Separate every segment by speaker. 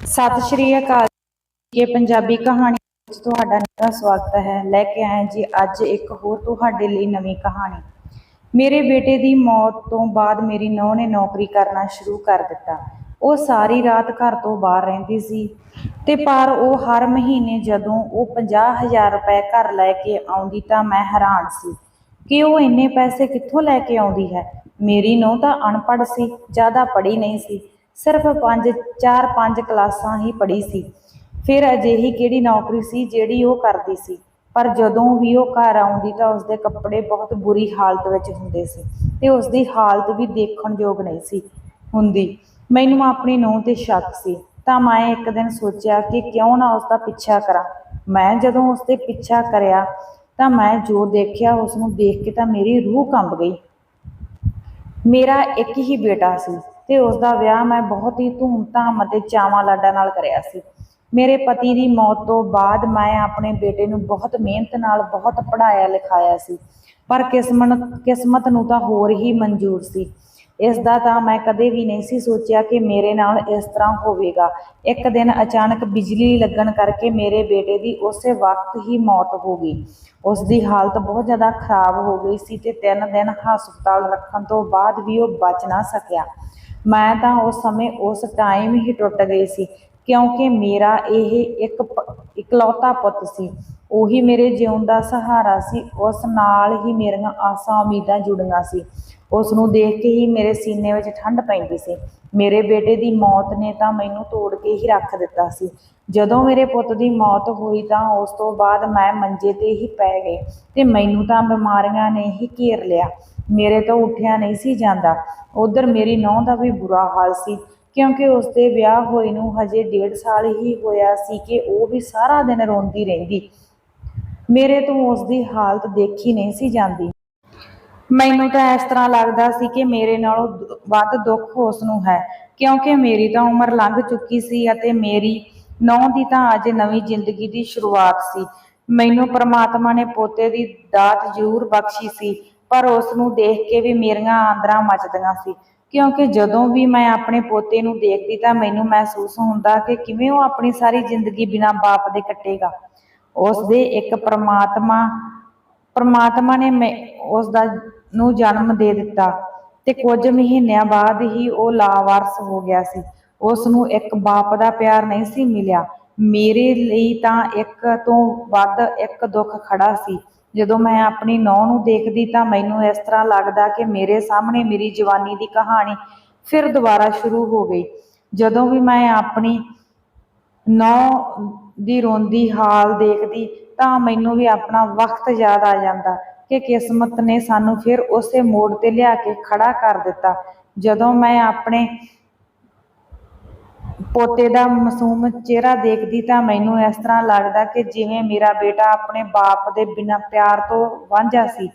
Speaker 1: सत श्री अकाल के पंजाबी कहानी ਵਿੱਚ ਤੁਹਾਡਾ ਨਵਾਂ ਸਵਾਗਤ ਹੈ। ਲੈ ਕੇ ਆਏ ਜੀ ਅੱਜ ਇੱਕ ਹੋਰ ਤੁਹਾਡੇ ਲਈ ਨਵੀਂ ਕਹਾਣੀ। ਮੇਰੇ ਬੇਟੇ ਦੀ ਮੌਤ ਤੋਂ ਬਾਅਦ ਮੇਰੀ ਨੂੰਹ ਨੇ ਨੌਕਰੀ ਕਰਨਾ ਸ਼ੁਰੂ ਕਰ ਦਿੱਤਾ। ਉਹ ਸਾਰੀ ਰਾਤ ਘਰ ਤੋਂ ਬਾਹਰ ਰਹਿੰਦੀ ਸੀ ਤੇ ਪਰ ਉਹ ਹਰ ਮਹੀਨੇ ਜਦੋਂ ਉਹ 50,000 ਰੁਪਏ ਘਰ ਲੈ ਕੇ ਆਉਂਦੀ ਤਾਂ ਮੈਂ ਹੈਰਾਨ ਸੀ ਕਿ ਉਹ ਇੰਨੇ ਪੈਸੇ ਕਿੱਥੋਂ ਲੈ ਕੇ ਆਉਂਦੀ ਹੈ। ਮੇਰੀ ਨੂੰਹ ਤਾਂ ਅਨਪੜ੍ਹ ਸੀ, ਜ਼ਿਆਦਾ ਪੜ੍ਹੀ ਨਹੀਂ ਸੀ, ਸਿਰਫ 4-5 ਕਲਾਸਾਂ ਹੀ ਪੜ੍ਹੀ ਸੀ। ਫਿਰ ਅਜਿਹੀ ਕਿਹੜੀ ਨੌਕਰੀ ਸੀ ਜਿਹੜੀ ਉਹ ਕਰਦੀ ਸੀ। ਪਰ ਜਦੋਂ ਵੀ ਉਹ ਘਰ ਆਉਂਦੀ ਤਾਂ ਉਸਦੇ ਕੱਪੜੇ ਬਹੁਤ ਬੁਰੀ ਹਾਲਤ ਵਿੱਚ ਹੁੰਦੇ ਸੀ ਤੇ ਉਸਦੀ ਹਾਲਤ ਵੀ ਦੇਖਣ ਯੋਗ ਨਹੀਂ ਸੀ ਹੁੰਦੀ। ਮੈਨੂੰ ਆਪਣੀ ਨੂੰਹ ਤੇ ਸ਼ੱਕ ਸੀ ਤਾਂ ਮੈਂ ਇੱਕ ਦਿਨ ਸੋਚਿਆ ਕਿ ਕਿਉਂ ਨਾ ਉਸਦਾ ਪਿੱਛਾ ਕਰਾਂ। ਮੈਂ ਜਦੋਂ ਉਸਦੇ ਪਿੱਛਾ ਕਰਿਆ ਤਾਂ ਮੈਂ ਜੋ ਦੇਖਿਆ ਉਸਨੂੰ ਦੇਖ ਕੇ ਤਾਂ ਮੇਰੀ ਰੂਹ ਕੰਬ ਗਈ। ਮੇਰਾ ਇੱਕ ਹੀ ਬੇਟਾ ਸੀ ਤੇ ਉਸਦਾ ਵਿਆਹ ਮੈਂ ਬਹੁਤ ਹੀ ਧੂਮ-ਧਾਮ ਅਤੇ ਚਾਵਾਂ ਲਾਡਾਂ ਨਾਲ ਕਰਿਆ ਸੀ। ਮੇਰੇ ਪਤੀ ਦੀ ਮੌਤ ਤੋਂ ਬਾਅਦ ਮੈਂ ਆਪਣੇ ਬੇਟੇ ਨੂੰ ਬਹੁਤ ਮਿਹਨਤ ਨਾਲ ਬਹੁਤ ਪੜ੍ਹਾਇਆ ਲਿਖਾਇਆ ਸੀ, ਪਰ ਕਿਸਮਤ ਨੂੰ ਤਾਂ ਹੋਰ ਹੀ ਮਨਜ਼ੂਰ ਸੀ। ਇਸ ਦਾ ਤਾਂ ਮੈਂ ਕਦੇ ਵੀ ਨਹੀਂ ਸੀ ਸੋਚਿਆ ਕਿ ਮੇਰੇ ਨਾਲ ਇਸ ਤਰ੍ਹਾਂ ਹੋਵੇਗਾ। ਇੱਕ ਦਿਨ ਅਚਾਨਕ ਬਿਜਲੀ ਲੱਗਣ ਕਰਕੇ ਮੇਰੇ ਬੇਟੇ ਦੀ ਉਸੇ ਵਕਤ ਹੀ ਮੌਤ ਹੋ ਗਈ। ਉਸ ਦੀ ਹਾਲਤ ਬਹੁਤ ਜ਼ਿਆਦਾ ਖਰਾਬ ਹੋ ਗਈ ਸੀ ਤੇ 3 ਦਿਨ ਹਸਪਤਾਲ ਰੱਖਣ ਤੋਂ ਬਾਅਦ ਵੀ ਉਹ ਬਚ ਨਾ ਸਕਿਆ। ਮੈਂ ਤਾਂ ਉਸ ਸਮੇਂ ਉਸ ਟਾਈਮ ਹੀ ਟੁੱਟ ਗਈ ਸੀ ਕਿਉਂਕਿ ਮੇਰਾ ਇਹ ਇਕਲੌਤਾ ਪੁੱਤ ਸੀ। ਉਹੀ ਮੇਰੇ ਜਿਉਣ ਦਾ ਸਹਾਰਾ ਸੀ। ਉਸ ਨਾਲ ਹੀ ਮੇਰੀਆਂ ਆਸਾਂ ਉਮੀਦਾਂ ਜੁੜੀਆਂ ਸੀ। ਉਸ ਨੂੰ ਦੇਖ ਕੇ ਹੀ ਮੇਰੇ ਸੀਨੇ ਵਿੱਚ ਠੰਡ ਪੈਂਦੀ ਸੀ। ਮੇਰੇ ਬੇਟੇ ਦੀ ਮੌਤ ਨੇ ਤਾਂ ਮੈਨੂੰ ਤੋੜ ਕੇ ਹੀ ਰੱਖ ਦਿੱਤਾ ਸੀ। ਜਦੋਂ ਮੇਰੇ ਪੁੱਤ ਦੀ ਮੌਤ ਹੋਈ ਤਾਂ ਉਸ ਤੋਂ ਬਾਅਦ ਮੈਂ ਮੰਜੇ ਤੇ ਹੀ ਪੈ ਗਈ ਤੇ ਮੈਨੂੰ ਤਾਂ ਬਿਮਾਰੀਆਂ ਨੇ ਹੀ ਘੇਰ ਲਿਆ। ਮੇਰੇ ਤੋਂ ਉੱਠਿਆ ਨਹੀਂ ਸੀ ਜਾਂਦਾ। ਉਧਰ ਮੇਰੀ ਨੂੰਹ ਦਾ ਵੀ ਬੁਰਾ ਹਾਲ ਸੀ ਕਿਉਂਕਿ ਉਸਦੇ ਵਿਆਹ ਹੋਏ ਨੂੰ ਹਜੇ 1.5 ਸਾਲ ਹੀ ਹੋਇਆ ਸੀ ਕਿ ਉਹ ਵੀ ਸਾਰਾ ਦਿਨ ਰੋਂਦੀ ਰਹਿੰਦੀ। ਮੇਰੇ ਤੋਂ ਉਸਦੀ ਹਾਲਤ ਦੇਖੀ ਨਹੀਂ ਸੀ ਜਾਂਦੀ। ਮੈਨੂੰ ਤਾਂ ਇਸ ਤਰ੍ਹਾਂ ਲੱਗਦਾ ਸੀ ਕਿ ਮੇਰੇ ਨਾਲੋਂ ਵੱਧ ਦੁੱਖ ਉਸ ਨੂੰ ਹੈ ਕਿਉਂਕਿ ਮੇਰੀ ਤਾਂ ਉਮਰ ਲੰਘ ਚੁੱਕੀ ਸੀ ਅਤੇ ਮੇਰੀ ਨੂੰਹ ਦੀ ਤਾਂ ਅੱਜ ਨਵੀਂ ਜ਼ਿੰਦਗੀ ਦੀ ਸ਼ੁਰੂਆਤ ਸੀ। ਮੈਨੂੰ ਪ੍ਰਮਾਤਮਾ ਨੇ ਪੋਤੇ ਦੀ ਦਾਤ ਜ਼ਰੂਰ ਬਖਸ਼ੀ ਸੀ, ਪਰ ਉਸ ਨੂੰ ਦੇਖ ਕੇ ਵੀ ਮੇਰੀਆਂ ਆਂਦਰਾਂ ਮੱਚਦੀਆਂ ਸੀ ਕਿਉਂਕਿ ਜਦੋਂ ਵੀ ਮੈਂ ਆਪਣੇ ਪੋਤੇ ਨੂੰ ਦੇਖਦੀ ਤਾਂ ਮੈਨੂੰ ਮਹਿਸੂਸ ਹੁੰਦਾ ਕਿ ਕਿਵੇਂ ਉਹ ਆਪਣੀ ਸਾਰੀ ਜ਼ਿੰਦਗੀ ਬਿਨਾਂ ਬਾਪ ਦੇ ਕੱਟੇਗਾ। ਉਸ ਦੇ ਇੱਕ ਪਰਮਾਤਮਾ ਨੇ ਉਸ ਦਾ ਨੂੰ ਜਨਮ ਦੇ ਦਿੱਤਾ ਤੇ ਕੁਝ ਮਹੀਨਿਆਂ ਬਾਅਦ ਹੀ ਉਹ ਲਾਵਾਰਸ ਹੋ ਗਿਆ ਸੀ। ਉਸ ਨੂੰ ਇੱਕ ਬਾਪ ਦਾ ਪਿਆਰ ਨਹੀਂ ਸੀ ਮਿਲਿਆ। ਮੇਰੇ ਲਈ ਤਾਂ ਇੱਕ ਤੋਂ ਵੱਧ ਇੱਕ ਦੁੱਖ ਖੜਾ ਸੀ। ਜਦੋਂ ਮੈਂ ਆਪਣੀ ਨੂੰਹ ਨੂੰ ਦੇਖਦੀ ਤਾਂ ਮੈਨੂੰ ਇਸ ਤਰ੍ਹਾਂ ਲੱਗਦਾ ਕਿ ਮੇਰੇ ਸਾਹਮਣੇ ਮੇਰੀ ਜਵਾਨੀ ਦੀ ਕਹਾਣੀ ਫਿਰ ਦੁਬਾਰਾ ਸ਼ੁਰੂ ਹੋ ਗਈ। ਜਦੋਂ ਵੀ ਮੈਂ ਆਪਣੀ ਨੂੰਹ ਦੀ ਰੋਂਦੀ ਹਾਲ ਦੇਖਦੀ ਤਾਂ ਮੈਨੂੰ ਵੀ ਆਪਣਾ ਵਕਤ ਯਾਦ ਆ ਜਾਂਦਾ ਕਿ ਕਿਸਮਤ ਨੇ ਸਾਨੂੰ ਫਿਰ ਉਸੇ ਮੋੜ ਤੇ ਲਿਆ ਕੇ ਖੜਾ ਕਰ ਦਿੱਤਾ। ਜਦੋਂ ਮੈਂ ਆਪਣੇ ਪੋਤੇ ਦਾ ਮਾਸੂਮ ਚਿਹਰਾ ਦੇਖਦੀ ਤਾਂ ਮੈਨੂੰ ਇਸ ਤਰ੍ਹਾਂ ਲੱਗਦਾ ਕਿ ਜਿਵੇਂ ਮੇਰਾ ਬੇਟਾ ਆਪਣੇ ਬਾਪ ਦੇ ਬਿਨਾਂ ਪਿਆਰ ਤੋਂ ਵਾਂਝਾ ਸੀ,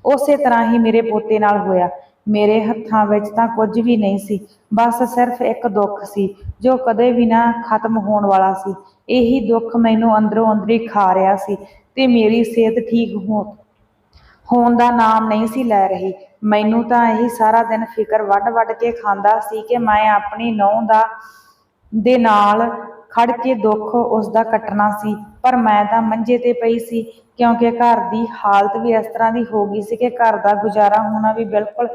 Speaker 1: ਉਸੇ ਤਰ੍ਹਾਂ ਹੀ ਮੇਰੇ ਪੋਤੇ ਨਾਲ ਹੋਇਆ। ਮੇਰੇ ਹੱਥਾਂ ਵਿੱਚ ਤਾਂ ਕੁਝ ਵੀ ਨਹੀਂ ਸੀ, ਬਸ ਸਿਰਫ ਇੱਕ ਦੁੱਖ ਸੀ ਜੋ ਕਦੇ ਵੀ ਨਾ ਖਤਮ ਹੋਣ ਵਾਲਾ ਸੀ। ਇਹੀ ਦੁੱਖ ਮੈਨੂੰ ਅੰਦਰੋਂ ਅੰਦਰੀ ਖਾ ਰਿਹਾ ਸੀ ਤੇ ਮੇਰੀ ਸਿਹਤ ਠੀਕ ਹੋਣ ਦਾ ਨਾਮ ਨਹੀਂ ਸੀ ਲੈ ਰਹੀ। ਮੈਨੂੰ ਤਾਂ ਇਹੀ ਸਾਰਾ ਦਿਨ ਫਿਕਰ ਵੱਢ ਕੇ ਖਾਂਦਾ ਸੀ ਕਿ ਮੈਂ ਆਪਣੀ ਨੂੰਹ ਦੇ ਨਾਲ ਖੜ ਕੇ ਦੁੱਖ ਉਸਦਾ ਕੱਟਣਾ ਸੀ, ਪਰ ਮੈਂ ਤਾਂ ਮੰਜੇ ਤੇ ਪਈ ਸੀ ਕਿਉਂਕਿ ਘਰ ਦੀ ਹਾਲਤ ਵੀ ਇਸ ਤਰ੍ਹਾਂ ਦੀ ਹੋ ਗਈ ਸੀ ਕਿ ਘਰ ਦਾ ਗੁਜ਼ਾਰਾ ਹੋਣਾ ਵੀ ਬਿਲਕੁਲ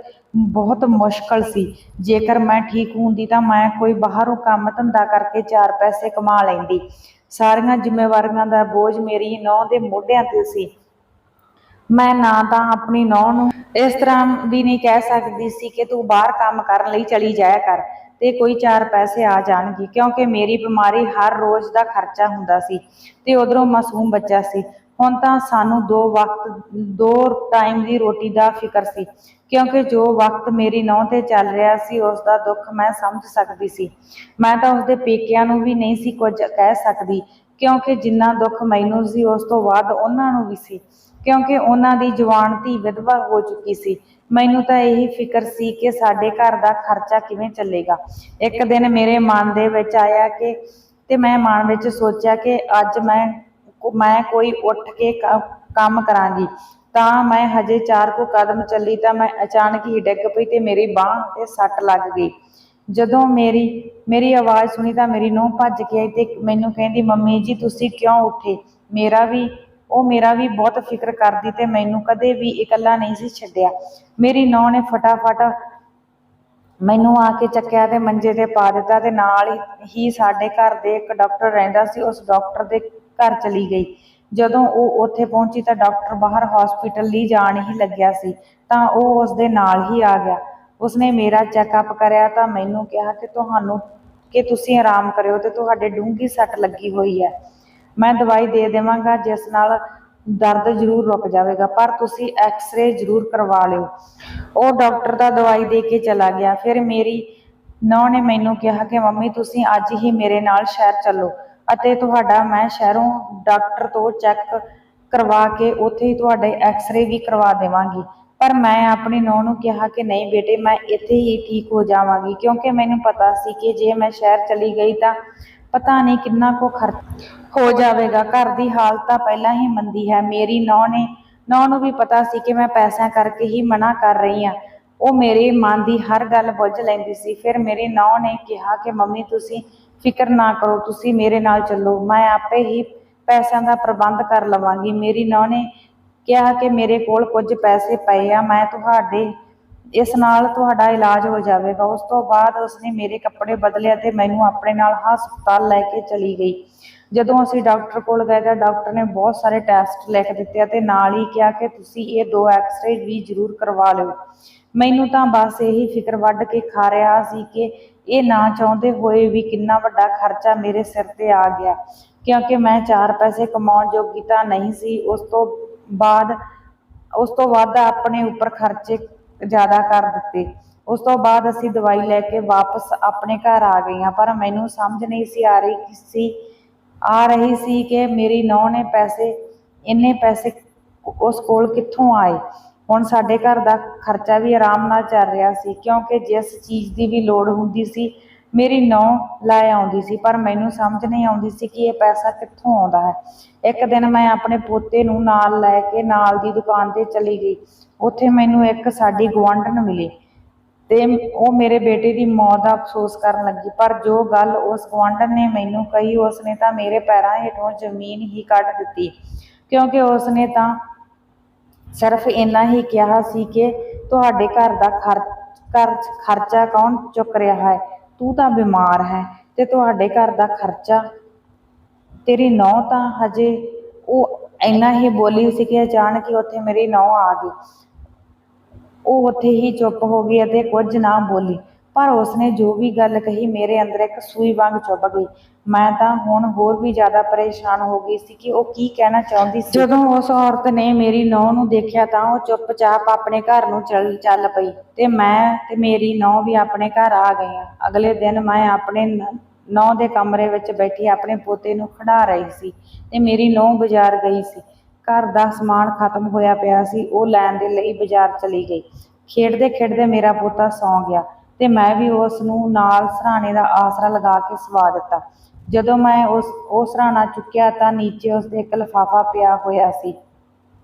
Speaker 1: ਬਹੁਤ ਮੁਸ਼ਕਲ ਸੀ। ਜੇਕਰ ਮੈਂ ਠੀਕ ਹੁੰਦੀ ਤਾਂ ਮੈਂ ਕੋਈ ਬਾਹਰੋਂ ਕੰਮ ਧੰਦਾ ਕਰਕੇ 4 ਪੈਸੇ ਕਮਾ ਲੈਂਦੀ। ਸਾਰੀਆਂ ਜ਼ਿੰਮੇਵਾਰੀਆਂ ਦਾ ਬੋਝ ਮੇਰੀ ਨੂੰਹ ਦੇ ਮੋਢਿਆਂ ਤੇ ਸੀ। ਮੈਂ ਨਾ ਤਾਂ ਆਪਣੀ ਨੂੰਹ ਨੂੰ ਇਸ ਤਰ੍ਹਾਂ ਵੀ ਨਹੀਂ ਕਹਿ ਸਕਦੀ ਸੀ ਕਿ ਤੂੰ ਬਾਹਰ ਕੰਮ ਕਰਨ ਲਈ ਚਲੀ ਜਾਇਆ ਕਰ ਤੇ ਕੋਈ 4 ਪੈਸੇ ਆ ਜਾਣਗੇ ਕਿਉਂਕਿ ਮੇਰੀ ਬਿਮਾਰੀ ਹਰ ਰੋਜ਼ ਦਾ ਖਰਚਾ ਹੁੰਦਾ ਸੀ ਤੇ ਉਧਰੋਂ ਮਾਸੂਮ ਬੱਚਾ ਸੀ। ਹੁਣ ਤਾਂ ਸਾਨੂੰ 2 ਟਾਈਮ ਦੀ ਰੋਟੀ ਦਾ ਫਿਕਰ ਸੀ ਕਿਉਂਕਿ ਜੋ ਵਕਤ ਮੇਰੀ ਨੂੰਹ ਤੇ ਚੱਲ ਰਿਹਾ ਸੀ ਉਸ ਦਾ ਦੁੱਖ ਮੈਂ ਸਮਝ ਸਕਦੀ ਸੀ। ਮੈਂ ਤਾਂ ਉਸਦੇ ਪੇਕਿਆਂ ਨੂੰ ਵੀ ਨਹੀਂ ਸੀ ਕੁਝ ਕਹਿ ਸਕਦੀ ਕਿਉਂਕਿ ਜਿੰਨਾ ਦੁੱਖ ਮੈਨੂੰ ਸੀ ਉਸ ਤੋਂ ਵੱਧ ਉਹਨਾਂ ਨੂੰ ਵੀ ਸੀ ਕਿਉਂਕਿ ਉਹਨਾਂ ਦੀ ਜਵਾਨ ਧੀ ਵਿਧਵਾ ਹੋ ਚੁੱਕੀ ਸੀ। ਮੈਨੂੰ ਤਾਂ ਇਹੀ ਫਿਕਰ ਸੀ ਕਿ ਸਾਡੇ ਘਰ ਦਾ ਖਰਚਾ ਕਿਵੇਂ ਚੱਲੇਗਾ। ਇੱਕ ਦਿਨ ਮੇਰੇ ਮਨ ਦੇ ਵਿੱਚ ਆਇਆ ਤੇ ਮੈਂ ਮਨ ਵਿੱਚ ਸੋਚਿਆ ਕਿ ਅੱਜ ਮੈਂ ਕੋਈ ਉੱਠ ਕੇ ਕੰਮ ਕਰਾਂਗੀ। ਤਾਂ ਮੈਂ ਹਜੇ 4 ਕੁ ਕਦਮ ਚੱਲੀ ਤਾਂ ਮੈਂ ਅਚਾਨਕ ਹੀ ਡਿੱਗ ਪਈ ਤੇ ਮੇਰੀ ਬਾਂਹ ਤੇ ਸੱਟ ਲੱਗ ਗਈ। ਜਦੋਂ ਮੇਰੀ ਆਵਾਜ਼ ਸੁਣੀ ਤਾਂ ਮੇਰੀ ਨੂੰਹ ਭੱਜ ਕੇ ਆਈ ਤੇ ਮੈਨੂੰ ਕਹਿੰਦੀ, ਮੰਮੀ ਜੀ ਤੁਸੀਂ ਕਿਉਂ ਉੱਠੇ? ਮੇਰਾ ਵੀ ਬਹੁਤ ਫਿਕਰ ਕਰਦੀ ਤੇ ਮੈਨੂੰ ਕਦੇ ਵੀ ਇਕੱਲਾ ਨਹੀਂ ਸੀ ਛੱਡਿਆ। ਮੇਰੀ ਨੂੰਹ ਨੇ ਫਟਾਫਟ ਮੈਨੂੰ ਆ ਕੇ ਚੱਕਿਆ ਤੇ ਮੰਜੇ ਤੇ ਪਾ ਦਿੱਤਾ ਤੇ ਨਾਲ ਹੀ ਸਾਡੇ ਘਰ ਦੇ ਇੱਕ ਡਾਕਟਰ ਰਹਿੰਦਾ ਸੀ, ਉਸ ਡਾਕਟਰ ਦੇ ਘਰ ਚਲੀ ਗਈ। ਜਦੋਂ ਉਹ ਉੱਥੇ ਪਹੁੰਚੀ ਤਾਂ ਡਾਕਟਰ ਬਾਹਰ ਹਸਪੀਟਲ ਲਈ ਜਾਣ ਹੀ ਲੱਗਿਆ ਸੀ ਤਾਂ ਉਹ ਉਸਦੇ ਨਾਲ ਹੀ ਆ ਗਿਆ। ਉਸਨੇ ਮੇਰਾ ਚੈੱਕਅਪ ਕਰਿਆ ਤਾਂ ਮੈਨੂੰ ਕਿਹਾ ਕਿ ਤੁਸੀਂ ਆਰਾਮ ਕਰਿਓ ਤੇ ਤੁਹਾਡੇ ਡੂੰਘੀ ਸੱਟ ਲੱਗੀ ਹੋਈ ਹੈ। ਮੈਂ ਦਵਾਈ ਦੇ ਦੇਵਾਂਗਾ ਜਿਸ ਨਾਲ ਦਰਦ ਜ਼ਰੂਰ ਰੁਕ ਜਾਵੇਗਾ, ਪਰ ਤੁਸੀਂ ਐਕਸਰੇ ਜ਼ਰੂਰ ਕਰਵਾ ਲਿਓ। ਉਹ ਡਾਕਟਰ ਦਾ ਦਵਾਈ ਦੇ ਕੇ ਚਲਾ ਗਿਆ। ਫਿਰ ਮੇਰੀ ਨੂੰਹ ਨੇ ਮੈਨੂੰ ਕਿਹਾ ਕਿ ਮੰਮੀ ਤੁਸੀਂ ਅੱਜ ਹੀ ਮੇਰੇ ਨਾਲ ਸ਼ਹਿਰ ਚੱਲੋ ਅਤੇ ਤੁਹਾਡਾ ਮੈਂ ਸ਼ਹਿਰੋਂ ਡਾਕਟਰ ਤੋਂ ਚੈੱਕ ਕਰਵਾ ਕੇ ਉੱਥੇ ਹੀ ਤੁਹਾਡੇ ਐਕਸਰੇ ਵੀ ਕਰਵਾ ਦੇਵਾਂਗੀ। ਪਰ ਮੈਂ ਆਪਣੀ ਨੂੰਹ ਨੂੰ ਕਿਹਾ ਕਿ ਨਹੀਂ ਬੇਟੇ, ਮੈਂ ਇੱਥੇ ਹੀ ਠੀਕ ਹੋ ਜਾਵਾਂਗੀ, ਕਿਉਂਕਿ ਮੈਨੂੰ ਪਤਾ ਸੀ ਕਿ ਜੇ ਮੈਂ ਸ਼ਹਿਰ ਚਲੀ ਗਈ ਤਾਂ ਪਤਾ ਨਹੀਂ ਕਿੰਨਾ ਕੁ ਖਰਚ ਹੋ ਜਾਵੇਗਾ। ਘਰ ਦੀ ਹਾਲਤ ਤਾਂ ਪਹਿਲਾਂ ਹੀ ਮੰਦੀ ਹੈ। ਮੇਰੀ ਨੂੰਹ ਨੂੰ ਵੀ ਪਤਾ ਸੀ ਕਿ ਮੈਂ ਪੈਸਿਆਂ ਕਰਕੇ ਹੀ ਮਨਾ ਕਰ ਰਹੀ ਹਾਂ। ਉਹ ਮੇਰੇ ਮਨ ਦੀ ਹਰ ਗੱਲ ਬੁੱਝ ਲੈਂਦੀ ਸੀ। ਫਿਰ ਮੇਰੀ ਨੂੰਹ ਨੇ ਕਿਹਾ ਕਿ ਮੰਮੀ ਤੁਸੀਂ ਫਿਕਰ ਨਾ ਕਰੋ, ਤੁਸੀਂ ਮੇਰੇ ਨਾਲ ਚੱਲੋ, ਮੈਂ ਆਪੇ ਹੀ ਪੈਸਿਆਂ ਦਾ ਪ੍ਰਬੰਧ ਕਰ ਲਵਾਂਗੀ। ਮੇਰੀ ਨੂੰਹ ਨੇ ਕਿਹਾ ਕਿ ਮੇਰੇ ਕੋਲ ਕੁਝ ਪੈਸੇ ਪਏ ਆ, ਇਸ ਨਾਲ ਤੁਹਾਡਾ ਇਲਾਜ ਹੋ ਜਾਵੇਗਾ। ਉਸ ਤੋਂ ਬਾਅਦ ਉਸਨੇ ਮੇਰੇ ਕੱਪੜੇ ਬਦਲੇ ਅਤੇ ਮੈਨੂੰ ਆਪਣੇ ਨਾਲ ਹਸਪਤਾਲ ਲੈ ਕੇ ਚਲੀ ਗਈ। ਜਦੋਂ ਅਸੀਂ ਡਾਕਟਰ ਕੋਲ ਗਏ ਤਾਂ ਡਾਕਟਰ ਨੇ ਬਹੁਤ ਸਾਰੇ ਟੈਸਟ ਲਿਖ ਦਿੱਤੇ ਅਤੇ ਨਾਲ ਹੀ ਕਿਹਾ ਕਿ ਤੁਸੀਂ ਇਹ 2 ਐਕਸਰੇ ਵੀ ਜ਼ਰੂਰ ਕਰਵਾ ਲਿਓ। ਮੈਨੂੰ ਤਾਂ ਬਸ ਇਹੀ ਫਿਕਰ ਵੱਢ ਕੇ ਖਾ ਰਿਹਾ ਸੀ ਕਿ ਇਹ ਨਾ ਚਾਹੁੰਦੇ ਹੋਏ ਵੀ ਕਿੰਨਾ ਵੱਡਾ ਖਰਚਾ ਮੇਰੇ ਸਿਰ ਤੇ ਆ ਗਿਆ, ਕਿਉਂਕਿ ਮੈਂ 4 ਪੈਸੇ ਕਮਾਉਣ ਜੋਗੀ ਤਾਂ ਨਹੀਂ ਸੀ। ਉਸ ਤੋਂ ਵੱਧ ਆਪਣੇ ਉੱਪਰ ਖਰਚੇ ਜ਼ਿਆਦਾ ਕਰ ਦਿੱਤੇ। ਉਸ ਤੋਂ ਬਾਅਦ ਅਸੀਂ ਦਵਾਈ ਲੈ ਕੇ ਵਾਪਸ ਆਪਣੇ ਘਰ ਆ ਗਈਆਂ, ਪਰ ਮੈਨੂੰ ਸਮਝ ਨਹੀਂ ਸੀ ਆ ਰਹੀ ਸੀ ਕਿ ਮੇਰੀ ਨੂੰਹ ਨੇ ਇੰਨੇ ਪੈਸੇ ਉਸ ਕੋਲ ਕਿੱਥੋਂ ਆਏ। ਹੁਣ ਸਾਡੇ ਘਰ ਦਾ ਖਰਚਾ ਵੀ ਆਰਾਮ ਨਾਲ ਚੱਲ ਰਿਹਾ ਸੀ, ਕਿਉਂਕਿ ਜਿਸ ਚੀਜ਼ ਦੀ ਵੀ ਲੋੜ ਹੁੰਦੀ ਸੀ ਮੇਰੀ ਨੂੰਹ ਲੈ ਆਉਂਦੀ ਸੀ, ਪਰ ਮੈਨੂੰ ਸਮਝ ਨਹੀਂ ਆਉਂਦੀ ਸੀ ਕਿ ਇਹ ਪੈਸਾ ਕਿੱਥੋਂ ਆਉਂਦਾ ਹੈ। ਇੱਕ ਦਿਨ ਮੈਂ ਆਪਣੇ ਪੋਤੇ ਨੂੰ ਨਾਲ ਲੈ ਕੇ ਨਾਲ ਦੀ ਦੁਕਾਨ ਤੇ ਚਲੀ ਗਈ। ਉੱਥੇ ਮੈਨੂੰ ਇੱਕ ਸਾਡੀ ਗੁਆਂਢਣ ਮਿਲੀ ਤੇ ਉਹ ਮੇਰੇ ਬੇਟੇ ਦੀ ਮੌਤ ਦਾ ਅਫਸੋਸ ਕਰਨ ਲੱਗੀ। ਪਰ ਜੋ ਗੱਲ ਉਸ ਗੁਆਂਢਣ ਨੇ ਮੈਨੂੰ ਕਹੀ, ਉਸਨੇ ਤਾਂ ਮੇਰੇ ਪੈਰਾਂ ਹੇਠੋਂ ਜ਼ਮੀਨ ਹੀ ਕੱਢ ਦਿੱਤੀ, ਕਿਉਂਕਿ ਉਸਨੇ ਤਾਂ ਸਿਰਫ ਇੰਨਾ ਹੀ ਕਿਹਾ ਸੀ ਕਿ ਤੁਹਾਡੇ ਘਰ ਦਾ ਖਰਚਾ ਕੌਣ ਚੁੱਕ ਰਿਹਾ ਹੈ? ਤੂੰ ਤਾਂ ਬਿਮਾਰ ਹੈ ਤੇ ਤੁਹਾਡੇ ਘਰ ਦਾ ਖਰਚਾ ਤੇਰੀ ਨੂੰਹ ਤਾਂ ਹਜੇ। ਉਹ ਇੰਨਾ ਹੀ ਬੋਲੀ ਸੀ ਕਿ ਅਚਾਨਕ ਹੀ ਉੱਥੇ ਮੇਰੀ ਨੂੰਹ ਆ ਗਈ। ਉਹ ਉੱਥੇ ਹੀ ਚੁੱਪ ਹੋ ਗਈ ਅਤੇ ਕੁਝ ਨਾ ਬੋਲੀ, ਪਰ ਉਸਨੇ ਜੋ ਵੀ ਗੱਲ ਕਹੀ ਮੇਰੇ ਅੰਦਰ ਇੱਕ ਸੂਈ ਵਾਂਗ ਚੁੱਭ ਗਈ। ਮੈਂ ਤਾਂ ਹੁਣ ਹੋਰ ਵੀ ਜ਼ਿਆਦਾ ਪਰੇਸ਼ਾਨ ਹੋ ਗਈ ਸੀ ਕਿ ਉਹ ਕੀ ਕਹਿਣਾ ਚਾਹੁੰਦੀ ਸੀ। ਜਦੋਂ ਉਸ ਔਰਤ ਨੇ ਮੇਰੀ ਨੂੰਹ ਨੂੰ ਦੇਖਿਆ ਤਾਂ ਉਹ ਚੁੱਪਚਾਪ ਆਪਣੇ ਘਰ ਨੂੰ ਚੱਲ ਪਈ ਤੇ ਮੈਂ ਤੇ ਮੇਰੀ ਨੂੰਹ ਵੀ ਆਪਣੇ ਘਰ ਆ ਗਈਆਂ। ਅਗਲੇ ਦਿਨ ਮੈਂ ਆਪਣੇ ਨੂੰਹ ਦੇ ਕਮਰੇ ਵਿੱਚ ਬੈਠੀ ਆਪਣੇ ਪੋਤੇ ਨੂੰ ਖਿਡਾ ਰਹੀ ਸੀ ਤੇ ਮੇਰੀ ਨੂੰਹ ਬਾਜ਼ਾਰ ਗਈ ਸੀ। ਘਰ ਦਾ ਸਮਾਨ ਖਤਮ ਹੋਇਆ ਪਿਆ ਸੀ, ਉਹ ਲੈਣ ਦੇ ਲਈ ਬਾਜ਼ਾਰ ਚਲੀ ਗਈ। ਖੇਡਦੇ ਖੇਡਦੇ ਮੇਰਾ ਪੋਤਾ ਸੌਂ ਗਿਆ ਤੇ ਮੈਂ ਵੀ ਉਸ ਨੂੰ ਨਾਲ ਸਿਰਹਾਣੇ ਦਾ ਆਸਰਾ ਲਗਾ ਕੇ ਸਵਾ ਦਿੱਤਾ। ਜਦੋਂ ਮੈਂ ਉਹ ਸਿਰਹਾਣਾ ਚੁੱਕਿਆ ਤਾਂ ਨੀਚੇ ਉਸਦੇ ਇੱਕ ਲਿਫਾਫਾ ਪਿਆ ਹੋਇਆ ਸੀ।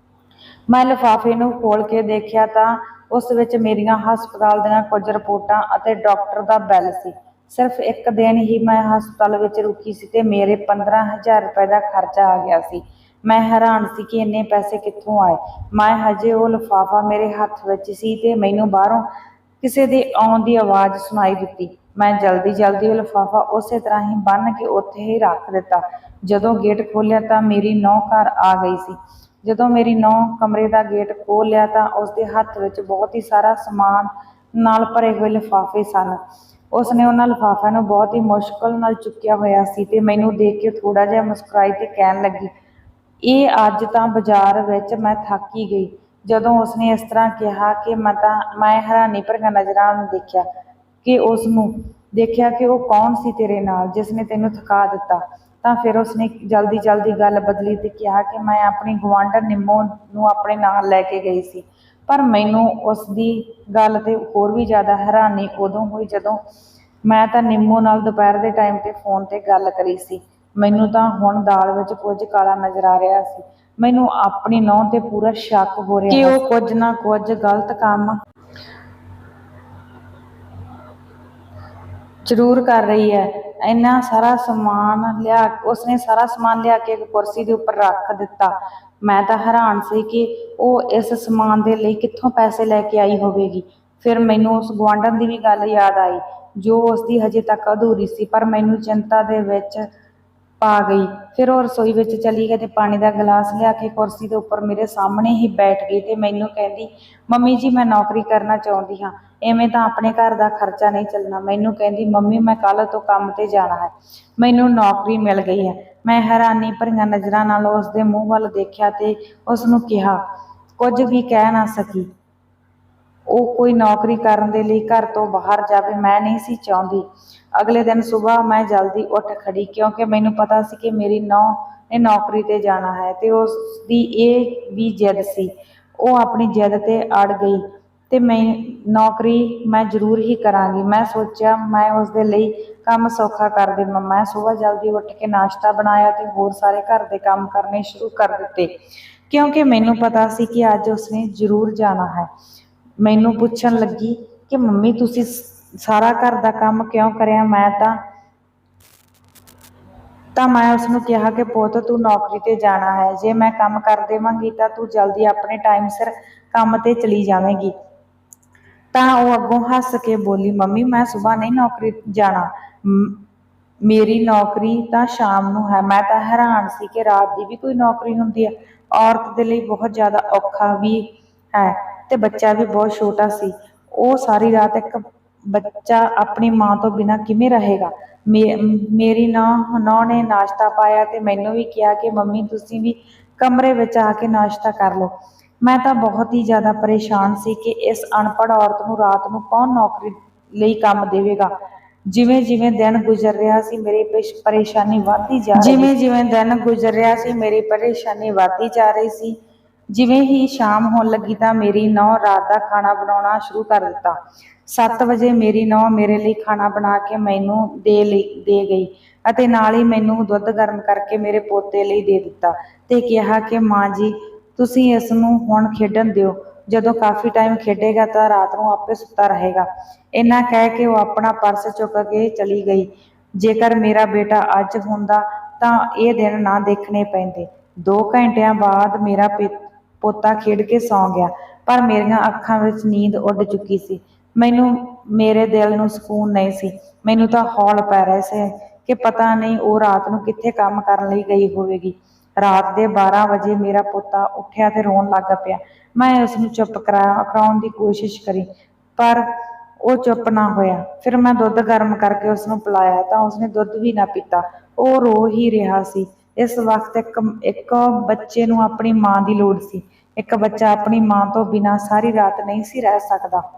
Speaker 1: ਮੈਂ ਲਿਫਾਫੇ ਨੂੰ ਖੋਲ੍ਹ ਕੇ ਦੇਖਿਆ ਤਾਂ ਉਸ ਵਿੱਚ ਮੇਰੀਆਂ ਹਸਪਤਾਲ ਦੀਆਂ ਕੁਝ ਰਿਪੋਰਟਾਂ ਅਤੇ ਡਾਕਟਰ ਦਾ ਬਿੱਲ ਸੀ। ਸਿਰਫ ਇੱਕ ਦਿਨ ਹੀ ਮੈਂ ਹਸਪਤਾਲ ਵਿੱਚ ਰੁਕੀ ਸੀ ਤੇ ਮੇਰੇ 15,000 ਰੁਪਏ ਦਾ ਖਰਚਾ ਆ ਗਿਆ ਸੀ। ਮੈਂ ਹੈਰਾਨ ਸੀ ਕਿ ਇੰਨੇ ਪੈਸੇ ਕਿੱਥੋਂ ਆਏ। ਮੈਂ ਹਜੇ ਉਹ ਲਿਫਾਫਾ ਮੇਰੇ ਹੱਥ ਵਿੱਚ ਸੀ ਤੇ ਮੈਨੂੰ ਬਾਹਰੋਂ ਕਿਸੇ ਦੇ ਆਉਣ ਦੀ ਆਵਾਜ਼ ਸੁਣਾਈ ਦਿੱਤੀ। ਮੈਂ ਜਲਦੀ ਉਹ ਲਿਫਾਫਾ ਉਸੇ ਤਰ੍ਹਾਂ ਹੀ ਬੰਨ੍ਹ ਕੇ ਉੱਥੇ ਹੀ ਰੱਖ ਦਿੱਤਾ। ਜਦੋਂ ਗੇਟ ਖੋਲ੍ਹਿਆ ਤਾਂ ਮੇਰੀ ਨੂੰਹ ਘਰ ਆ ਗਈ ਸੀ। ਜਦੋਂ ਮੇਰੀ ਨੂੰਹ ਕਮਰੇ ਦਾ ਗੇਟ ਖੋਲ੍ਹ ਲਿਆ ਤਾਂ ਉਸਦੇ ਹੱਥ ਵਿੱਚ ਬਹੁਤ ਹੀ ਸਾਰਾ ਸਮਾਨ ਨਾਲ ਭਰੇ ਹੋਏ ਲਿਫਾਫੇ ਸਨ। ਉਸਨੇ ਉਹਨਾਂ ਲਿਫਾਫਿਆਂ ਨੂੰ ਬਹੁਤ ਹੀ ਮੁਸ਼ਕਲ ਨਾਲ ਚੁੱਕਿਆ ਹੋਇਆ ਸੀ ਤੇ ਮੈਨੂੰ ਦੇਖ ਕੇ ਥੋੜ੍ਹਾ ਜਿਹਾ ਮੁਸਕਰਾਈ ਤੇ ਕਹਿਣ ਲੱਗੀ, ਇਹ ਅੱਜ ਤਾਂ ਬਾਜ਼ਾਰ ਵਿੱਚ ਮੈਂ ਥੱਕ ਹੀ ਗਈ। ਜਦੋਂ ਉਸਨੇ ਇਸ ਤਰ੍ਹਾਂ ਕਿਹਾ ਕਿ ਮੈਂ ਹੈਰਾਨੀ ਭਰੀਆਂ ਨਜ਼ਰਾਂ ਨਾਲ ਦੇਖਿਆ ਕਿ ਉਹ ਕੌਣ ਸੀ ਤੇਰੇ ਨਾਲ ਜਿਸ ਨੇ ਤੈਨੂੰ ਥਕਾ ਦਿੱਤਾ। ਤਾਂ ਫਿਰ ਉਸਨੇ ਜਲਦੀ ਗੱਲ ਬਦਲੀ ਤੇ ਕਿਹਾ ਕਿ ਮੈਂ ਆਪਣੀ ਗੁਆਂਢਣ ਨਿੰਮੋ ਨੂੰ ਆਪਣੇ ਨਾਲ ਲੈ ਕੇ ਗਈ ਸੀ। ਪਰ ਮੈਨੂੰ ਉਸਦੀ ਗੱਲ ਤੇ ਹੋਰ ਵੀ ਜ਼ਿਆਦਾ ਹੈਰਾਨੀ ਉਦੋਂ ਹੋਈ ਜਦੋਂ ਮੈਂ ਤਾਂ ਨਿੰਮੋ ਨਾਲ ਦੁਪਹਿਰ ਦੇ ਟਾਈਮ ਤੇ ਫੋਨ ਤੇ ਗੱਲ ਕਰੀ ਸੀ। ਮੈਨੂੰ ਤਾਂ ਹੁਣ ਦਾਲ ਵਿੱਚ ਕੁਝ ਕਾਲਾ ਨਜ਼ਰ ਆ ਰਿਹਾ ਸੀ। ਮੈਨੂੰ ਆਪਣੀ ਨੂੰਹ ਤੇ ਪੂਰਾ ਸ਼ੱਕ ਹੋ ਰਿਹਾ ਕਿ ਉਹ ਕੁਝ ਨਾ ਕੁਝ ਗਲਤ ਕੰਮ ਜ਼ਰੂਰ ਕਰ ਰਹੀ ਹੈ। ਇੰਨਾ ਸਾਰਾ ਸਮਾਨ ਲਿਆ, ਉਸਨੇ ਸਾਰਾ ਸਮਾਨ ਲਿਆ ਕੇ ਇੱਕ ਕੁਰਸੀ ਦੇ ਉੱਪਰ ਰੱਖ ਦਿੱਤਾ। ਮੈਂ ਤਾਂ ਹੈਰਾਨ ਸੀ ਕਿ ਉਹ ਇਸ ਸਮਾਨ ਦੇ ਲਈ ਕਿੱਥੋਂ ਪੈਸੇ ਲੈ ਕੇ ਆਈ ਹੋਵੇਗੀ। ਫਿਰ ਮੈਨੂੰ ਉਸ ਗੁਆਂਢਣ ਦੀ ਵੀ ਗੱਲ ਯਾਦ ਆਈ ਜੋ ਉਸਦੀ ਹਜੇ ਤੱਕ ਅਧੂਰੀ ਸੀ, ਪਰ ਮੈਨੂੰ ਚਿੰਤਾ ਦੇ ਵਿੱਚ ਪਾ ਗਈ। ਫਿਰ ਉਹ ਰਸੋਈ ਵਿੱਚ ਚਲੀ ਗਈ ਤੇ ਪਾਣੀ ਦਾ ਗਲਾਸ ਲਿਆ ਕੇ ਕੁਰਸੀ ਦੇ ਉੱਪਰ ਮੇਰੇ ਸਾਹਮਣੇ ਹੀ ਬੈਠ ਗਈ ਤੇ ਮੈਨੂੰ ਕਹਿੰਦੀ, ਮੰਮੀ ਜੀ ਮੈਂ ਨੌਕਰੀ ਕਰਨਾ ਚਾਹੁੰਦੀ ਹਾਂ, ਐਵੇਂ ਤਾਂ ਆਪਣੇ ਘਰ ਦਾ ਖਰਚਾ ਨਹੀਂ ਚੱਲਣਾ। ਮੈਨੂੰ ਕਹਿੰਦੀ, ਮੰਮੀ ਮੈਂ ਕੱਲ੍ਹ ਤੋਂ ਕੰਮ ਤੇ ਜਾਣਾ ਹੈ, ਮੈਨੂੰ ਨੌਕਰੀ ਮਿਲ ਗਈ ਹੈ। ਮੈਂ ਹੈਰਾਨੀ ਭਰੀਆਂ ਨਜ਼ਰਾਂ ਨਾਲ ਉਸ ਦੇ ਮੂੰਹ ਵੱਲ ਦੇਖਿਆ ਤੇ ਉਸ ਨੂੰ ਕਿਹਾ, ਕੁਝ ਵੀ ਕਹਿ ਨਾ ਸਕੀ। ਉਹ ਕੋਈ ਨੌਕਰੀ ਕਰਨ ਦੇ ਲਈ ਘਰ ਤੋਂ ਬਾਹਰ ਜਾਵੇ ਮੈਂ ਨਹੀਂ ਸੀ ਚਾਹੁੰਦੀ। ਅਗਲੇ ਦਿਨ ਸੁਬਾਹ ਮੈਂ ਜਲਦੀ ਉੱਠ ਖੜੀ ਕਿਉਂਕਿ ਮੈਨੂੰ ਪਤਾ ਸੀ ਕਿ ਮੇਰੀ ਨੂੰਹ ਨੇ ਨੌਕਰੀ ਤੇ ਜਾਣਾ ਹੈ ਤੇ ਉਸ ਦੀ ਇਹ ਵੀ ਜਿੱਦ ਸੀ। ਉਹ ਆਪਣੀ ਜਿੱਦ ਤੇ ਅੜ ਗਈ ਤੇ ਨੌਕਰੀ ਮੈਂ ਜ਼ਰੂਰ ਹੀ ਕਰਾਂਗੀ। ਮੈਂ ਸੋਚਿਆ ਮੈਂ ਉਸ ਦੇ ਲਈ ਕੰਮ ਸੌਖਾ ਕਰ ਦੇਵਾਂ। ਮੈਂ ਸੁਬਾਹ ਜਲਦੀ ਉੱਠ ਕੇ ਨਾਸ਼ਤਾ ਬਣਾਇਆ ਤੇ ਹੋਰ ਸਾਰੇ ਘਰ ਦੇ ਕੰਮ ਕਰਨੇ ਸ਼ੁਰੂ ਕਰ ਦਿੱਤੇ ਕਿਉਂਕਿ ਮੈਨੂੰ ਪਤਾ ਸੀ ਕਿ ਅੱਜ ਉਸਨੇ ਜ਼ਰੂਰ ਜਾਣਾ ਹੈ। ਮੈਨੂੰ ਪੁੱਛਣ ਲੱਗੀ ਕਿ ਮੰਮੀ ਤੁਸੀਂ ਸਾਰਾ ਘਰ ਦਾ ਕੰਮ ਕਿਉਂ ਕਰਿਆ? ਮੈਂ ਉਸਨੂੰ ਕਿਹਾ ਕਿ ਪੁੱਤ ਤੂੰ ਨੌਕਰੀ ਤੇ ਜਾਣਾ ਹੈ, ਜੇ ਮੈਂ ਕੰਮ ਕਰ ਦੇਵਾਂਗੀ ਤਾਂ ਤੂੰ ਜਲਦੀ ਆਪਣੇ ਟਾਈਮ ਸਿਰ ਕੰਮ ਤੇ ਚਲੀ ਜਾਵੇਂਗੀ। ਤਾਂ ਉਹ ਅੱਗੋਂ ਹੱਸ ਕੇ ਬੋਲੀ, ਮੰਮੀ ਮੈਂ ਸੁਬਾਹ ਨਹੀਂ ਨੌਕਰੀ ਜਾਣਾ, ਮੇਰੀ ਨੌਕਰੀ ਤਾਂ ਸ਼ਾਮ ਨੂੰ ਹੈ। ਮੈਂ ਤਾਂ ਹੈਰਾਨ ਸੀ ਕਿ ਰਾਤ ਦੀ ਵੀ ਕੋਈ ਨੌਕਰੀ ਹੁੰਦੀ ਹੈ। ਔਰਤ ਦੇ ਲਈ ਬਹੁਤ ਜ਼ਿਆਦਾ ਔਖਾ ਵੀ ਹੈ ਤੇ ਬੱਚਾ ਵੀ ਬਹੁਤ ਛੋਟਾ ਸੀ। ਉਹ ਸਾਰੀ ਰਾਤ ਇੱਕ ਬੱਚਾ ਆਪਣੀ ਮਾਂ ਤੋਂ ਬਿਨਾਂ ਕਿਵੇਂ ਰਹੇਗਾ? ਮੇਰੀ ਨੂੰਹ ਨੇ ਨਾਸ਼ਤਾ ਪਾਇਆ ਤੇ ਮੈਨੂੰ ਵੀ ਕਿਹਾ ਕਿ ਮੰਮੀ ਤੁਸੀਂ ਵੀ ਕਮਰੇ ਵਿੱਚ ਆ ਕੇ ਨਾਸ਼ਤਾ ਕਰ ਲਓ। ਮੈਂ ਤਾਂ ਬਹੁਤ ਹੀ ਜ਼ਿਆਦਾ ਪਰੇਸ਼ਾਨ ਸੀ ਕਿ ਇਸ ਅਨਪੜ੍ਹ ਔਰਤ ਨੂੰ ਰਾਤ ਨੂੰ ਕੌਣ ਨੌਕਰੀ ਲਈ ਕੰਮ ਦੇਵੇਗਾ। ਜਿਵੇਂ ਜਿਵੇਂ ਦਿਨ ਗੁਜ਼ਰ ਰਿਹਾ ਸੀ ਮੇਰੀ ਪਰੇਸ਼ਾਨੀ ਵੱਧਦੀ ਜਾ ਰਹੀ ਸੀ। ਜਿਵੇਂ ਹੀ ਸ਼ਾਮ ਹੋਣ ਲੱਗੀ ਤਾਂ ਮੇਰੀ ਨੂੰਹ ਰਾਤ ਦਾ ਖਾਣਾ ਬਣਾਉਣਾ ਸ਼ੁਰੂ ਕਰ ਦਿੱਤਾ। 7 ਵਜੇ ਮੇਰੀ ਨੂੰਹ ਮੇਰੇ ਲਈ ਖਾਣਾ ਬਣਾ ਕੇ ਮੈਨੂੰ ਦੇ ਗਈ ਅਤੇ ਨਾਲ ਹੀ ਮੈਨੂੰ ਦੁੱਧ ਗਰਮ ਕਰਕੇ ਮੇਰੇ ਪੋਤੇ ਲਈ ਦੇ ਦਿੱਤਾ ਤੇ ਕਿਹਾ ਕਿ ਮਾਂ ਜੀ ਤੁਸੀਂ ਇਸ ਨੂੰ ਹੁਣ ਖੇਡਣ ਦਿਓ, ਜਦੋਂ ਕਾਫੀ ਟਾਈਮ ਖੇਡੇਗਾ ਤਾਂ ਰਾਤ ਨੂੰ ਆਪੇ ਸੁੱਤਾ ਰਹੇਗਾ। ਇੰਨਾ ਕਹਿ ਕੇ ਉਹ ਆਪਣਾ ਪਰਸ ਚੁੱਕ ਕੇ ਚਲੀ ਗਈ। ਜੇਕਰ ਮੇਰਾ ਬੇਟਾ ਅੱਜ ਹੁੰਦਾ ਤਾਂ ਇਹ ਦਿਨ ਨਾ ਦੇਖਣੇ ਪੈਂਦੇ। 2 ਘੰਟਿਆਂ ਬਾਅਦ ਮੇਰਾ ਪੋਤਾ ਖੇਡ ਕੇ ਸੌਂ ਗਿਆ, ਪਰ ਮੇਰੀਆਂ ਅੱਖਾਂ ਵਿੱਚ ਨੀਂਦ ਉੱਡ ਚੁੱਕੀ ਸੀ। ਮੇਰੇ ਦਿਲ ਨੂੰ ਸਕੂਨ ਨਹੀਂ ਸੀ। ਮੈਨੂੰ ਤਾਂ ਹੌਲ ਪੈ ਰਹੇ ਸੀ ਕਿ ਪਤਾ ਨਹੀਂ ਉਹ ਰਾਤ ਨੂੰ ਕਿੱਥੇ ਕੰਮ ਕਰਨ ਲਈ ਗਈ ਹੋਵੇਗੀ। ਰਾਤ ਦੇ 12 ਵਜੇ ਮੇਰਾ ਪੋਤਾ ਉੱਠਿਆ ਤੇ ਰੋਣ ਲੱਗ ਪਿਆ। ਮੈਂ ਉਸਨੂੰ ਚੁੱਪ ਕਰਾਉਣ ਦੀ ਕੋਸ਼ਿਸ਼ ਕਰੀ, ਪਰ ਉਹ ਚੁੱਪ ਨਾ ਹੋਇਆ। ਫਿਰ ਮੈਂ ਦੁੱਧ ਗਰਮ ਕਰਕੇ ਉਸਨੂੰ ਪਿਲਾਇਆ ਤਾਂ ਉਸਨੇ ਦੁੱਧ ਵੀ ਨਾ ਪੀਤਾ, ਉਹ ਰੋ ਹੀ ਰਿਹਾ ਸੀ। ਇਸ ਵਕਤ ਇੱਕ ਬੱਚੇ ਨੂੰ ਆਪਣੀ ਮਾਂ ਦੀ ਲੋੜ ਸੀ। ਇੱਕ ਬੱਚਾ ਆਪਣੀ ਮਾਂ ਤੋਂ ਬਿਨਾਂ ਸਾਰੀ ਰਾਤ ਨਹੀਂ ਸੀ ਰਹਿ ਸਕਦਾ।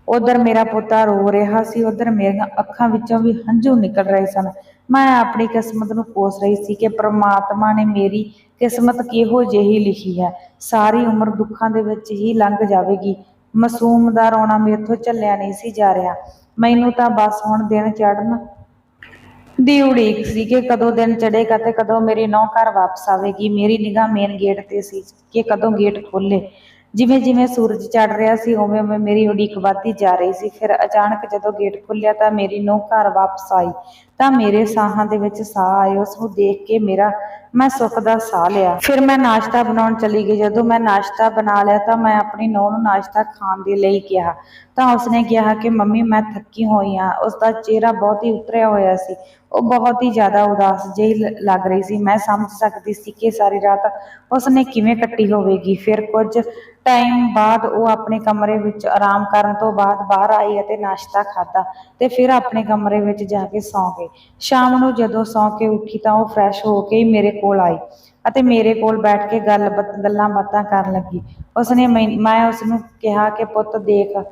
Speaker 1: ਉਧਰ ਮੇਰਾ ਪੋਤਾ ਰੋ ਰਿਹਾ ਸੀ, ਉਧਰ ਮੇਰੀਆਂ ਅੱਖਾਂ ਵਿੱਚੋਂ ਵੀ ਹੰਝੂ ਨਿਕਲ ਰਹੇ ਸਨ। ਮੈਂ ਆਪਣੀ ਕਿਸਮਤ ਨੂੰ ਕੋਸ ਰਹੀ ਸੀ ਕਿ ਪ੍ਰਮਾਤਮਾ ਨੇ ਮੇਰੀ ਕਿਸਮਤ ਕਿਹੋ ਜਿਹੀ ਲਿਖੀ ਹੈ। ਸਾਰੀ ਉਮਰ ਦੁੱਖਾਂ ਦੇ ਵਿੱਚ ਹੀ ਲੰਘ ਜਾਵੇਗੀ। ਮਾਸੂਮ ਦਾ ਰੋਣਾ ਮੇਥੋਂ ਝੱਲਿਆ ਨਹੀਂ ਸੀ ਜਾ ਰਿਹਾ। ਮੈਨੂੰ ਤਾਂ ਬਸ ਹੁਣ ਦਿਨ ਚੜ੍ਹਨ ਦੀ ਉਡੀਕ ਸੀ ਕਿ ਕਦੋਂ ਦਿਨ ਚੜ੍ਹੇਗਾ ਤੇ ਕਦੋਂ ਮੇਰੀ ਨੂੰਹ ਘਰ ਵਾਪਸ ਆਵੇਗੀ। ਮੇਰੀ ਨਿਗਾਹ ਮੇਨ ਗੇਟ ਤੇ ਸੀ ਕਿ ਕਦੋਂ ਗੇਟ ਖੋਲ੍ਹੇ। ਜਿਵੇਂ ਜਿਵੇਂ ਸੂਰਜ ਚੜ੍ਹ ਰਿਹਾ ਸੀ ਉਵੇਂ ਉਵੇਂ ਮੇਰੀ ਉਡੀਕ ਵੱਧਦੀ ਜਾ ਰਹੀ ਸੀ। ਫਿਰ ਅਚਾਨਕ ਜਦੋਂ ਗੇਟ ਖੁੱਲ੍ਹਿਆ ਤਾਂ ਮੇਰੀ ਨੂੰਹ ਘਰ ਵਾਪਸ ਆਈ ਤਾਂ ਮੇਰੇ ਸਾਹਾਂ ਦੇ ਵਿੱਚ ਸਾਹ ਆਏ। ਉਸਨੂੰ ਦੇਖ ਕੇ ਮੈਂ ਸੁੱਖ ਦਾ ਸਾਹ ਲਿਆ। ਫਿਰ ਮੈਂ ਨਾਸ਼ਤਾ ਬਣਾਉਣ ਚਲੀ ਗਈ। ਜਦੋਂ ਮੈਂ ਨਾਸ਼ਤਾ ਬਣਾ ਲਿਆ ਤਾਂ ਮੈਂ ਆਪਣੀ ਨੂੰਹ ਨੂੰ ਨਾਸ਼ਤਾ ਖਾਣ ਦੇ ਲਈ ਕਿਹਾ ਤਾਂ ਉਸਨੇ ਕਿਹਾ ਕਿ ਮੰਮੀ ਮੈਂ ਥੱਕੀ ਹੋਈ ਹਾਂ। ਉਸਦਾ ਚਿਹਰਾ ਬਹੁਤ ਹੀ ਉਤਰਿਆ ਹੋਇਆ ਸੀ, ਉਹ ਬਹੁਤ ਹੀ ਜ਼ਿਆਦਾ ਉਦਾਸ ਜਿਹੀ ਲੱਗ ਰਹੀ ਸੀ। ਮੈਂ ਸਮਝ ਸਕਦੀ ਸੀ ਕਿ ਸਾਰੀ ਰਾਤ ਉਸਨੇ ਕਿਵੇਂ ਕੱਟੀ ਹੋਵੇਗੀ। ਫਿਰ ਕੁਝ ਟਾਈਮ ਬਾਅਦ ਉਹ ਆਪਣੇ ਕਮਰੇ ਵਿੱਚ ਆਰਾਮ ਕਰਨ ਤੋਂ ਬਾਅਦ ਬਾਹਰ ਆਈ ਅਤੇ ਨਾਸ਼ਤਾ ਖਾਧਾ ਤੇ ਫਿਰ ਆਪਣੇ ਕਮਰੇ ਵਿੱਚ ਜਾ ਕੇ ਸੌਂ ਗਈ। ਸ਼ਾਮ ਨੂੰ ਜਦੋਂ ਸੌਂ ਕੇ ਉੱਠੀ ਤਾਂ ਉਹ ਫਰੈਸ਼ ਹੋ ਕੇ ਮੇਰੇ ਕੋਲ ਆਈ ਅਤੇ ਮੇਰੇ ਕੋਲ ਬੈਠ ਕੇ ਗੱਲਾਂ ਬਾਤਾਂ ਕਰਨ ਲੱਗੀ। ਮੈਂ ਉਸਨੂੰ ਕਿਹਾ ਕਿ ਪੁੱਤ ਦੇਖ,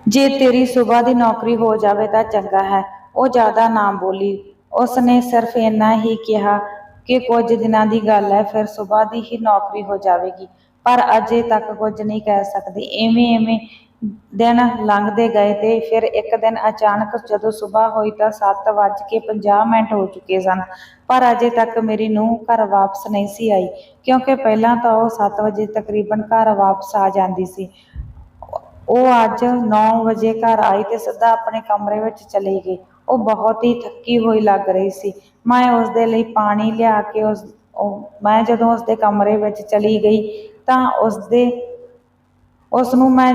Speaker 1: ਜੇ ਤੇਰੀ ਸੁਬਾਹ ਦੀ ਨੌਕਰੀ ਹੋ ਜਾਵੇ ਤਾਂ ਚੰਗਾ ਹੈ। ਉਹ ਜ਼ਿਆਦਾ ਨਾ ਬੋਲੀ, ਉਸਨੇ ਸਿਰਫ ਇੰਨਾ ਹੀ ਕਿਹਾ ਕਿ ਕੁਝ ਦਿਨਾਂ ਦੀ ਗੱਲ ਹੈ, ਫਿਰ ਸੁਬਾਹ ਦੀ ਹੀ ਨੌਕਰੀ ਹੋ ਜਾਵੇਗੀ, ਪਰ ਅਜੇ ਤੱਕ ਕੁਝ ਨਹੀਂ ਕਹਿ ਸਕਦੀ। ਐਵੇਂ ਦਿਨ ਲੰਘਦੇ ਗਏ ਤੇ ਫਿਰ ਇੱਕ ਦਿਨ ਅਚਾਨਕ ਜਦੋਂ ਸੁਬਾਹ ਹੋਈ ਤਾਂ 7:50 ਹੋ ਚੁੱਕੇ ਸਨ, ਪਰ ਅਜੇ ਤੱਕ ਮੇਰੀ ਨੂੰਹ ਘਰ ਵਾਪਸ ਨਹੀਂ ਸੀ ਆਈ ਕਿਉਂਕਿ ਪਹਿਲਾਂ ਤਾਂ ਉਹ 7 ਵਜੇ ਤਕਰੀਬਨ ਘਰ ਵਾਪਸ ਆ ਜਾਂਦੀ ਸੀ। ਉਹ ਅੱਜ 9 ਵਜੇ ਘਰ ਆਈ ਤੇ ਸਿੱਧਾ ਆਪਣੇ ਕਮਰੇ ਵਿੱਚ ਚਲੀ ਗਈ। ਉਹ ਬਹੁਤ ਹੀ ਥੱਕੀ ਹੋਈ ਲੱਗ ਰਹੀ ਸੀ। ਮੈਂ ਉਸ ਦੇ ਲਈ ਪਾਣੀ ਲਿਆ ਕੇ ਮੈਂ ਜਦੋਂ ਉਸ ਦੇ ਕਮਰੇ ਵਿੱਚ ਚਲੀ ਗਈ ਤਾਂ ਉਸ ਨੂੰ ਮੈਂ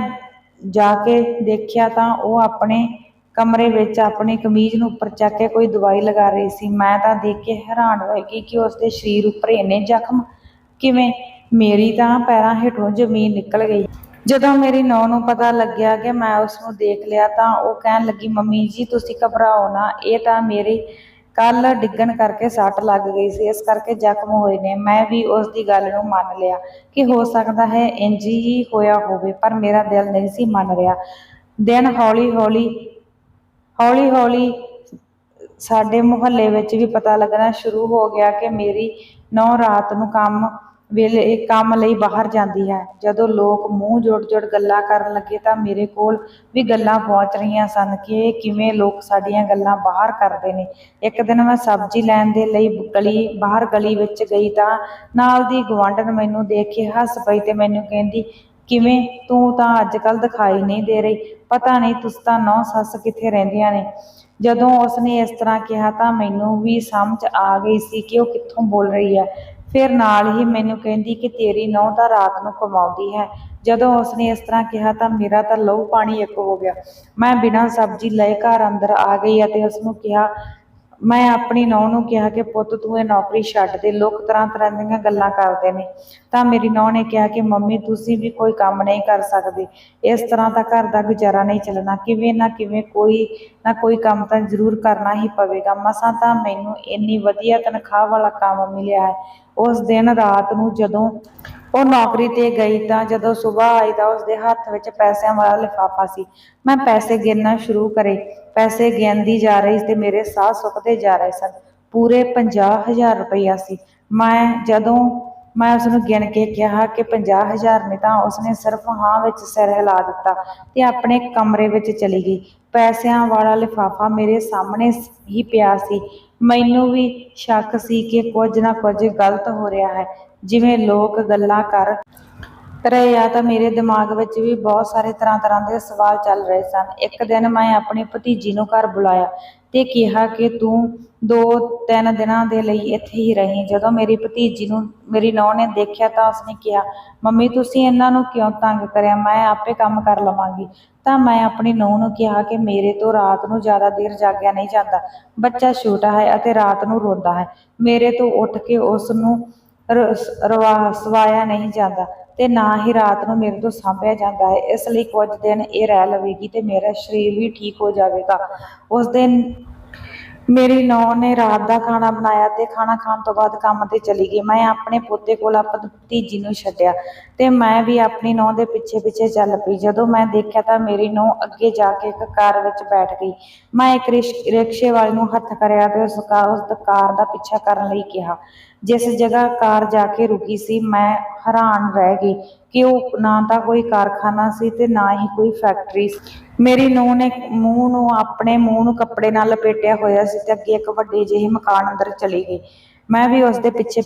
Speaker 1: ਜਾ ਕੇ ਦੇਖਿਆ ਤਾਂ ਉਹ ਆਪਣੇ ਕਮਰੇ ਵਿੱਚ ਆਪਣੀ ਕਮੀਜ਼ ਨੂੰ ਉੱਪਰ ਚੱਕ ਕੇ ਕੋਈ ਦਵਾਈ ਲਗਾ ਰਹੀ ਸੀ। ਮੈਂ ਤਾਂ ਦੇਖ ਕੇ ਹੈਰਾਨ ਰਹਿ ਗਈ ਕਿ ਉਸ ਦੇ ਸਰੀਰ ਉੱਪਰ ਇੰਨੇ ਜ਼ਖਮ ਕਿਵੇਂ। ਮੇਰੀ ਤਾਂ ਪੈਰਾਂ ਹੇਠੋਂ ਜ਼ਮੀਨ ਨਿਕਲ ਗਈ। ਜਦੋਂ ਮੇਰੀ ਨੂੰਹ ਨੂੰ ਪਤਾ ਲੱਗਿਆ ਕਿ ਮੈਂ ਉਸ ਨੂੰ ਦੇਖ ਲਿਆ ਤਾਂ ਉਹ ਕਹਿਣ ਲੱਗੀ, ਮੰਮੀ ਜੀ ਤੁਸੀਂ ਘਬਰਾਓ ਨਾ, ਇਹ ਤਾਂ ਮੇਰੇ ਕੱਲ ਡਿੱਗਣ ਕਰਕੇ ਸੱਟ ਲੱਗ ਗਈ ਸੀ, ਇਸ ਕਰਕੇ ਜ਼ਖਮ ਹੋਏ ਨੇ। ਮੈਂ ਵੀ ਉਸ ਦੀ ਗੱਲ ਨੂੰ ਮੰਨ ਲਿਆ ਕਿ ਹੋ ਸਕਦਾ ਹੈ ਇੰਝ ਹੀ ਹੋਇਆ ਹੋਵੇ, ਪਰ ਮੇਰਾ ਦਿਲ ਨਹੀਂ ਸੀ ਮੰਨ ਰਿਹਾ। ਦਿਨ ਹੌਲੀ ਹੌਲੀ ਸਾਡੇ ਮੁਹੱਲੇ ਵਿੱਚ ਵੀ ਪਤਾ ਲੱਗਣਾ ਸ਼ੁਰੂ ਹੋ ਗਿਆ ਕਿ ਮੇਰੀ ਨੂੰਹ ਰਾਤ ਨੂੰ ਕੰਮ ਲਈ ਬਾਹਰ ਜਾਂਦੀ ਹੈ। ਜਦੋਂ ਲੋਕ ਮੂੰਹ ਜੋੜ ਗੱਲਾਂ ਕਰਨ ਲੱਗੇ ਤਾਂ ਮੇਰੇ ਕੋਲ ਵੀ ਗੱਲਾਂ ਪਹੁੰਚ ਰਹੀਆਂ ਸਨ ਕਿ ਇਹ ਕਿਵੇਂ ਲੋਕ ਸਾਡੀਆਂ ਗੱਲਾਂ ਬਾਹਰ ਕਰਦੇ ਨੇ। ਇੱਕ ਦਿਨ ਮੈਂ ਸਬਜ਼ੀ ਲੈਣ ਦੇ ਲਈ ਗਲੀ ਵਿੱਚ ਗਈ ਤਾਂ ਨਾਲ ਦੀ ਗੁਆਂਢਣ ਮੈਨੂੰ ਦੇਖ ਕੇ ਹੱਸ ਪਈ ਤੇ ਮੈਨੂੰ ਕਹਿੰਦੀ, ਕਿਵੇਂ ਤੂੰ ਤਾਂ ਅੱਜ ਕੱਲ੍ਹ ਦਿਖਾਈ ਨਹੀਂ ਦੇ ਰਹੀ, ਪਤਾ ਨਹੀਂ ਤੁਸੀਂ ਤਾਂ ਨੂੰਹ ਸੱਸ ਕਿੱਥੇ ਰਹਿੰਦੀਆਂ ਨੇ। ਜਦੋਂ ਉਸਨੇ ਇਸ ਤਰ੍ਹਾਂ ਕਿਹਾ ਤਾਂ ਮੈਨੂੰ ਵੀ ਸਮਝ ਆ ਗਈ ਸੀ ਕਿ ਉਹ ਕਿੱਥੋਂ ਬੋਲ ਰਹੀ ਹੈ। ਫਿਰ ਨਾਲ ਹੀ ਮੈਨੂੰ ਕਹਿੰਦੀ ਕਿ ਤੇਰੀ ਨੂੰਹ ਤਾਂ ਰਾਤ ਨੂੰ ਕਮਾਉਂਦੀ ਹੈ। ਜਦੋਂ ਉਸਨੇ ਇਸ ਤਰ੍ਹਾਂ ਕਿਹਾ ਤਾਂ ਮੇਰਾ ਤਾਂ ਲਹੂ ਪਾਣੀ ਇੱਕ ਹੋ ਗਿਆ। ਮੈਂ ਬਿਨਾਂ ਸਬਜ਼ੀ ਲਏ ਘਰ ਅੰਦਰ ਆ ਗਈ ਅਤੇ ਮੈਂ ਆਪਣੀ ਨੂੰਹ ਨੂੰ ਕਿਹਾ ਕਿ ਪੁੱਤ ਤੂੰ ਇਹ ਨੌਕਰੀ ਛੱਡ ਦੇ, ਲੋਕ ਤਰ੍ਹਾਂ ਤਰ੍ਹਾਂ ਦੀਆਂ ਗੱਲਾਂ ਕਰਦੇ ਨੇ। ਤਾਂ ਮੇਰੀ ਨੂੰਹ ਨੇ ਕਿਹਾ ਕਿ ਮੰਮੀ ਤੁਸੀਂ ਵੀ ਕੋਈ ਕੰਮ ਨਹੀਂ ਕਰ ਸਕਦੇ, ਇਸ ਤਰ੍ਹਾਂ ਤਾਂ ਘਰ ਦਾ ਗੁਜ਼ਾਰਾ ਨਹੀਂ ਚੱਲਣਾ, ਕਿਵੇਂ ਨਾ ਕਿਵੇਂ ਕੋਈ ਨਾ ਕੋਈ ਕੰਮ ਤਾਂ ਜ਼ਰੂਰ ਕਰਨਾ ਹੀ ਪਵੇਗਾ। ਮਸਾਂ ਤਾਂ ਮੈਨੂੰ ਇੰਨੀ ਵਧੀਆ ਤਨਖਾਹ ਵਾਲਾ ਕੰਮ ਮਿਲਿਆ ਹੈ। ਉਸ ਦਿਨ ਰਾਤ ਨੂੰ ਜਦੋਂ ਉਹ ਨੌਕਰੀ ਤੇ ਗਈ ਤਾਂ ਜਦੋਂ ਸੁਬਾਹ ਆਈ ਤਾਂ ਉਸਦੇ ਹੱਥ ਵਿੱਚ ਪੈਸਿਆਂ ਵਾਲਾ ਲਿਫਾਫਾ ਸੀ। ਮੈਂ ਪੈਸੇ ਗਿਣਨਾ ਸ਼ੁਰੂ ਕਰੇ। ਪੈਸੇ ਗਿਣਦੀ ਜਾ ਰਹੀ ਤੇ ਮੇਰੇ ਸਾਹ ਸੁੱਕਦੇ ਜਾ ਰਹੇ ਸਨ। ਪੂਰੇ 50,000 ਰੁਪਈਆ ਸੀ। ਜਦੋਂ ਮੈਂ ਉਸਨੂੰ ਗਿਣ ਕੇ ਕਿਹਾ ਕਿ 50,000 ਨੇ ਤਾਂ ਉਸਨੇ ਸਿਰਫ ਹਾਂ ਵਿੱਚ ਸਿਰ ਹਿਲਾ ਦਿੱਤਾ ਤੇ ਆਪਣੇ ਕਮਰੇ ਵਿੱਚ ਚਲੀ ਗਈ। ਪੈਸਿਆਂ ਵਾਲਾ ਲਿਫਾਫਾ ਮੇਰੇ ਸਾਹਮਣੇ ਹੀ ਪਿਆ ਸੀ। ਮੈਨੂੰ ਵੀ ਸ਼ੱਕ ਸੀ ਕਿ ਕੁਝ ਨਾ ਕੁਝ ਗਲਤ ਹੋ ਰਿਹਾ ਹੈ, ਜਿਵੇਂ ਲੋਕ ਗੱਲਾਂ ਕਰ ਰਹੇ ਆ। ਤਾਂ ਮੇਰੇ ਦਿਮਾਗ ਵਿੱਚ ਵੀ ਬਹੁਤ ਸਾਰੇ ਤਰ੍ਹਾਂ ਦੇ ਸਵਾਲ ਚੱਲ ਰਹੇ ਸਨ। ਇੱਕ ਦਿਨ ਮੈਂ ਆਪਣੀ ਭਤੀਜੀ ਨੂੰ ਘਰ ਬੁਲਾਇਆ ਤੇ ਕਿਹਾ ਕਿ ਤੂੰ 2-3 ਦਿਨਾਂ ਦੇ ਲਈ ਇੱਥੇ ਹੀ ਰਹੀ। ਜਦੋਂ ਮੇਰੀ ਭਤੀਜੀ ਨੂੰ ਮੇਰੀ ਨੂੰਹ ਨੇ ਦੇਖਿਆ ਤਾਂ ਉਸਨੇ ਕਿਹਾ, ਮੰਮੀ ਤੁਸੀਂ ਇਹਨਾਂ ਨੂੰ ਕਿਉਂ ਤੰਗ ਕਰਿਆ, ਮੈਂ ਆਪੇ ਕੰਮ ਕਰ ਲਵਾਂਗੀ। ਤਾਂ ਮੈਂ ਆਪਣੀ ਨੂੰਹ ਨੂੰ ਕਿਹਾ ਕਿ ਮੇਰੇ ਤੋਂ ਰਾਤ ਨੂੰ ਜ਼ਿਆਦਾ ਦੇਰ ਜਾਗਿਆ ਨਹੀਂ ਜਾਂਦਾ, ਬੱਚਾ ਛੋਟਾ ਹੈ ਅਤੇ ਰਾਤ ਨੂੰ ਰੋਂਦਾ ਹੈ, ਮੇਰੇ ਤੋਂ ਉੱਠ ਕੇ ਉਸ ਨੂੰ ਸਵਾਇਆ ਨਹੀਂ ਜਾਂਦਾ ਤੇ ਨਾ ਹੀ ਰਾਤ ਨੂੰ ਮੇਰੇ ਤੋਂ ਸਾਂਭਿਆ ਜਾਂਦਾ ਹੈ। ਇਸ ਲਈ ਕੁਝ ਦਿਨ ਇਹ ਰਹਿ ਲਵੇਗੀ ਤੇ ਮੇਰਾ ਸਰੀਰ ਵੀ ਠੀਕ ਹੋ ਜਾਵੇਗਾ। ਉਸ ਦਿਨ ਮੇਰੀ ਨੂੰਹ ਨੇ ਰਾਤ ਦਾ ਖਾਣਾ ਬਣਾਇਆ ਤੇ ਖਾਣਾ ਖਾਣ ਤੋਂ ਬਾਅਦ ਕੰਮ ਤੇ ਚਲੀ ਗਈ। ਮੈਂ ਆਪਣੇ ਪੋਤੇ ਕੋਲ ਆਪਣੀ ਭਤੀਜੀ ਨੂੰ ਛੱਡਿਆ ਤੇ ਮੈਂ ਵੀ ਆਪਣੀ ਨੂੰਹ ਦੇ ਪਿੱਛੇ ਚੱਲ ਪਈ। ਜਦੋਂ ਮੈਂ ਦੇਖਿਆ ਤਾਂ ਮੇਰੀ ਨੂੰਹ ਅੱਗੇ ਜਾ ਕੇ ਇੱਕ ਕਾਰ ਵਿੱਚ ਬੈਠ ਗਈ। ਮੈਂ ਇੱਕ ਰਿਕਸ਼ੇ ਵਾਲੇ ਨੂੰ ਹੱਥ ਕਰਿਆ ਤੇ ਉਸ ਕਾਰ ਦਾ ਪਿੱਛਾ ਕਰਨ ਲਈ ਕਿਹਾ। ਜਿਸ ਜਗ੍ਹਾ ਕਾਰ ਜਾ ਕੇ ਰੁਕੀ ਸੀ ਮੈਂ ਹੈਰਾਨ ਰਹਿ ਗਈ ਕਿ ਉਹ ਨਾ ਤਾਂ ਕੋਈ ਕਾਰਖਾਨਾ ਸੀ ਤੇ ਨਾ ਹੀ ਕੋਈ ਫੈਕਟਰੀ ਸੀ। ਮੇਰੀ ਨੂੰਹ ਨੇ ਆਪਣੇ ਮੂੰਹ ਨੂੰ ਕੱਪੜੇ ਨਾਲ ਲਪੇਟਿਆ ਹੋਇਆ ਸੀ ਤੇ ਅੱਗੇ ਇੱਕ ਵੱਡੇ ਜਿਹੇ ਮਕਾਨ ਅੰਦਰ ਚਲੀ ਗਈ। ਮੈਂ ਵੀ ਉਸਦੇ ਪਿੱਛੇ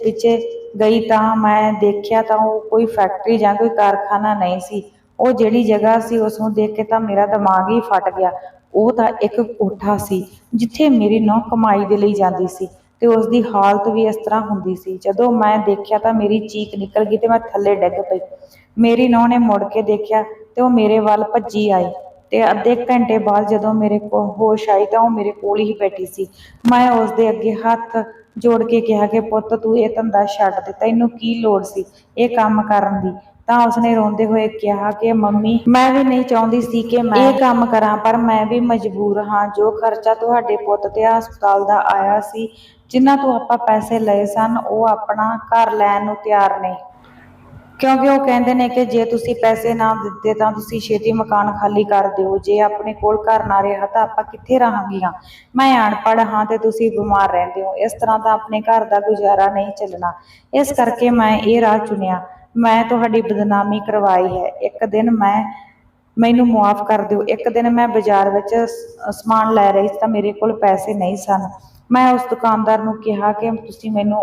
Speaker 1: ਗਈ ਤਾਂ ਮੈਂ ਦੇਖਿਆ ਤਾਂ ਉਹ ਕੋਈ ਫੈਕਟਰੀ ਜਾਂ ਕੋਈ ਕਾਰਖਾਨਾ ਨਹੀਂ ਸੀ। ਉਹ ਜਿਹੜੀ ਜਗ੍ਹਾ ਸੀ ਉਸ ਨੂੰ ਦੇਖ ਕੇ ਤਾਂ ਮੇਰਾ ਦਿਮਾਗ ਹੀ ਫਟ ਗਿਆ। ਉਹ ਤਾਂ ਇੱਕ ਕੋਠਾ ਸੀ ਜਿੱਥੇ ਮੇਰੀ ਨੂੰਹ ਕਮਾਈ ਦੇ ਲਈ ਜਾਂਦੀ ਸੀ ਤੇ ਉਸਦੀ ਹਾਲਤ ਵੀ ਇਸ ਤਰ੍ਹਾਂ ਹੁੰਦੀ ਸੀ। ਜਦੋਂ ਮੈਂ ਦੇਖਿਆ ਤਾਂ ਮੇਰੀ ਚੀਕ ਨਿਕਲ ਗਈ ਤੇ ਮੈਂ ਥੱਲੇ ਡਿੱਗ ਪਈ। ਮੇਰੀ ਨੂੰਹ ਨੇ ਮੁੜ ਕੇ ਦੇਖਿਆ ਤੇ ਉਹ ਮੇਰੇ ਵੱਲ ਭੱਜੀ ਆਈ ਤੇ ਅੱਧੇ ਘੰਟੇ ਬਾਅਦ ਜਦੋਂ ਮੇਰੇ ਕੋਲ ਹੋਸ਼ ਆਈ ਤਾਂ ਉਹ ਮੇਰੇ ਕੋਲ ਹੀ ਬੈਠੀ ਸੀ। ਮੈਂ ਉਸਦੇ ਅੱਗੇ ਹੱਥ ਜੋੜ ਕੇ ਕਿਹਾ ਕਿ ਪੁੱਤ ਤੂੰ ਇਹ ਧੰਦਾ ਛੱਡ ਦੇ, ਤੈਨੂੰ ਕੀ ਲੋੜ ਸੀ ਇਹ ਕੰਮ ਕਰਨ ਦੀ। ਤਾਂ ਉਸਨੇ ਰੋਂਦੇ ਹੋਏ ਕਿਹਾ ਕਿ ਮੰਮੀ ਮੈਂ ਵੀ ਨਹੀਂ ਚਾਹੁੰਦੀ ਸੀ ਕਿ ਮੈਂ ਇਹ ਕੰਮ ਕਰਾਂ, ਪਰ ਮੈਂ ਵੀ ਮਜਬੂਰ ਹਾਂ। ਜੋ ਖਰਚਾ ਤੁਹਾਡੇ ਪੁੱਤ ਤੇ ਹਸਪਤਾਲ ਦਾ ਆਇਆ ਸੀ, ਜਿਨ੍ਹਾਂ ਤੋਂ ਆਪਾਂ ਪੈਸੇ ਲਏ ਸਨ, ਉਹ ਆਪਣਾ ਘਰ ਲੈਣ ਨੂੰ ਤਿਆਰ ਨੇ, ਕਿਉਂਕਿ ਉਹ ਕਹਿੰਦੇ ਨੇ ਕਿ ਜੇ ਤੁਸੀਂ ਪੈਸੇ ਨਾ ਦਿੱਤੇ ਤਾਂ ਤੁਸੀਂ ਛੇਤੀ ਮਕਾਨ ਖਾਲੀ ਕਰ ਦਿਓ। ਜੇ ਆਪਣੇ ਕੋਲ ਘਰ ਨਾ ਰਿਹਾ ਤਾਂ ਆਪਾਂ ਕਿੱਥੇ ਰਹਾਂਗੀਆਂ। ਮੈਂ ਅਨਪੜ੍ਹ ਹਾਂ ਤੇ ਤੁਸੀਂ ਬਿਮਾਰ ਰਹਿੰਦੇ ਹੋ, ਇਸ ਤਰ੍ਹਾਂ ਤਾਂ ਆਪਣੇ ਘਰ ਦਾ ਗੁਜ਼ਾਰਾ ਨਹੀਂ ਚੱਲਣਾ। ਇਸ ਕਰਕੇ ਮੈਂ ਇਹ ਰਾਹ ਚੁਣਿਆ। ਮੈਂ ਤੁਹਾਡੀ ਬਦਨਾਮੀ ਕਰਵਾਈ ਹੈ, ਮੈਨੂੰ ਮੁਆਫ਼ ਕਰ ਦਿਓ। ਇੱਕ ਦਿਨ ਮੈਂ ਬਾਜ਼ਾਰ ਵਿੱਚ ਸਮਾਨ ਲੈ ਰਹੀ ਸੀ ਤਾਂ ਮੇਰੇ ਕੋਲ ਪੈਸੇ ਨਹੀਂ ਸਨ। ਮੈਂ ਉਸ ਦੁਕਾਨਦਾਰ ਨੂੰ ਕਿਹਾ ਕਿ ਤੁਸੀਂ ਮੈਨੂੰ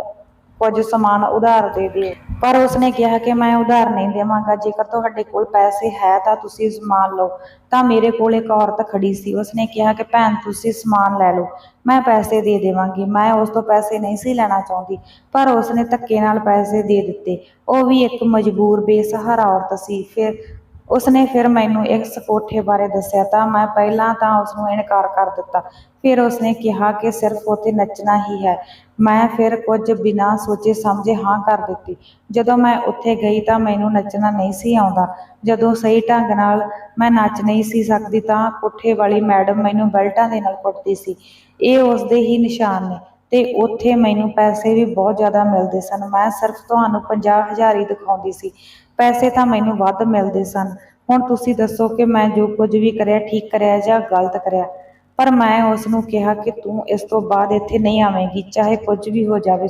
Speaker 1: ਕੁਝ ਸਮਾਨ ਉਧਾਰ ਦੇ ਦਿਓ। ਪਰ ਉਸਨੇ ਕਿਹਾ ਕਿ ਮੈਂ ਉਧਾਰ ਨਹੀਂ ਦੇਵਾਂਗਾ, ਜੇਕਰ ਤੁਹਾਡੇ ਕੋਲ ਪੈਸੇ ਹੈ ਤਾਂ ਤੁਸੀਂ ਸਮਾਨ ਲਓ। ਤਾਂ ਮੇਰੇ ਕੋਲ ਇੱਕ ਔਰਤ ਖੜੀ ਸੀ, ਉਸਨੇ ਕਿਹਾ ਕਿ ਭੈਣ ਤੁਸੀਂ ਸਮਾਨ ਲੈ ਲਓ, ਮੈਂ ਪੈਸੇ ਦੇ ਦੇਵਾਂਗੀ। ਮੈਂ ਉਸ ਤੋਂ ਪੈਸੇ ਨਹੀਂ ਸੀ ਲੈਣਾ ਚਾਹੁੰਦੀ, ਪਰ ਉਸਨੇ ਧੱਕੇ ਨਾਲ ਪੈਸੇ ਦੇ ਦਿੱਤੇ। ਉਹ ਵੀ ਇੱਕ ਮਜਬੂਰ ਬੇਸਹਾਰਾ ਔਰਤ ਸੀ। ਉਸਨੇ ਫਿਰ ਮੈਨੂੰ ਇਸ ਕੋਠੇ ਬਾਰੇ ਦੱਸਿਆ ਤਾਂ ਮੈਂ ਪਹਿਲਾਂ ਤਾਂ ਉਸਨੂੰ ਇਨਕਾਰ ਕਰ ਦਿੱਤਾ। ਫਿਰ ਉਸਨੇ ਕਿਹਾ ਕਿ ਸਿਰਫ ਉੱਥੇ ਨੱਚਣਾ ਹੀ ਹੈ। ਮੈਂ ਫਿਰ ਕੁਝ ਬਿਨਾਂ ਸੋਚੇ ਸਮਝੇ ਹਾਂ ਕਰ ਦਿੱਤੀ। ਜਦੋਂ ਮੈਂ ਉੱਥੇ ਗਈ ਤਾਂ ਮੈਨੂੰ ਨੱਚਣਾ ਨਹੀਂ ਸੀ ਆਉਂਦਾ। ਜਦੋਂ ਸਹੀ ਢੰਗ ਨਾਲ ਮੈਂ ਨੱਚ ਨਹੀਂ ਸੀ ਸਕਦੀ ਤਾਂ ਕੋਠੇ ਵਾਲੀ ਮੈਡਮ ਮੈਨੂੰ ਬੈਲਟਾਂ ਦੇ ਨਾਲ ਕੁੱਟਦੀ ਸੀ। ਇਹ ਉਸਦੇ ਹੀ ਨਿਸ਼ਾਨ ਨੇ। ਤੇ ਉੱਥੇ ਮੈਨੂੰ ਪੈਸੇ ਵੀ ਬਹੁਤ ਜ਼ਿਆਦਾ ਮਿਲਦੇ ਸਨ। ਮੈਂ ਸਿਰਫ ਤੁਹਾਨੂੰ 50,000 ਹੀ ਦਿਖਾਉਂਦੀ ਸੀ, ਪੈਸੇ ਤਾਂ ਮੈਨੂੰ ਵੱਧ ਮਿਲਦੇ ਸਨ। ਹੁਣ ਤੁਸੀਂ ਦੱਸੋ ਕਿ ਮੈਂ ਜੋ ਕੁਝ ਵੀ ਕਰਿਆ ਠੀਕ ਕਰਿਆ ਜਾਂ ਗਲਤ ਕਰਿਆ। ਪਰ ਮੈਂ ਉਸਨੂੰ ਕਿਹਾ ਕਿ ਤੂੰ ਇਸ ਤੋਂ ਬਾਅਦ ਇੱਥੇ ਨਹੀਂ ਆਵੇਂਗੀ, ਚਾਹੇ ਕੁਝ ਵੀ ਹੋ ਜਾਵੇ।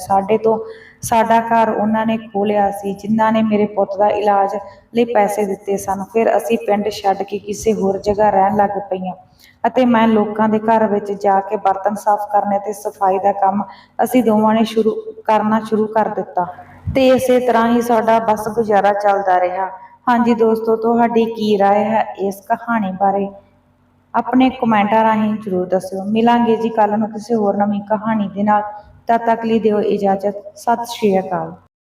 Speaker 1: ਸਾਡਾ ਘਰ ਉਹਨਾਂ ਨੇ ਖੋਹ ਲਿਆ ਸੀ, ਜਿਨ੍ਹਾਂ ਨੇ ਮੇਰੇ ਪੁੱਤ ਦਾ ਇਲਾਜ ਲਈ ਪੈਸੇ ਦਿੱਤੇ ਸਨ। ਫਿਰ ਅਸੀਂ ਪਿੰਡ ਛੱਡ ਕੇ ਕਿਸੇ ਹੋਰ ਜਗ੍ਹਾ ਰਹਿਣ ਲੱਗ ਪਈਆਂ ਅਤੇ ਮੈਂ ਲੋਕਾਂ ਦੇ ਘਰ ਵਿੱਚ ਜਾ ਕੇ ਬਰਤਨ ਸਾਫ਼ ਕਰਨੇ ਅਤੇ ਸਫਾਈ ਦਾ ਕੰਮ ਅਸੀਂ ਦੋਵਾਂ ਨੇ ਕਰਨਾ ਸ਼ੁਰੂ ਕਰ ਦਿੱਤਾ। ਤੇ ਇਸੇ ਤਰ੍ਹਾਂ ਹੀ ਸਾਡਾ ਬਸ ਗੁਜ਼ਾਰਾ ਚੱਲਦਾ ਰਿਹਾ। ਹਾਂਜੀ ਦੋਸਤੋ, ਤੁਹਾਡੀ ਕੀ ਰਾਏ ਹੈ ਇਸ ਕਹਾਣੀ ਬਾਰੇ? ਆਪਣੇ ਕਮੈਂਟਾਂ ਰਾਹੀਂ ਜ਼ਰੂਰ ਦੱਸਿਓ। ਮਿਲਾਂਗੇ ਜੀ ਕੱਲ੍ਹ ਨੂੰ ਕਿਸੇ ਹੋਰ ਨਵੀਂ ਕਹਾਣੀ ਦੇ ਨਾਲ। ਤਦ ਤੱਕ ਲਈ ਦਿਓ ਇਜਾਜ਼ਤ। ਸਤਿ ਸ਼੍ਰੀ ਅਕਾਲ।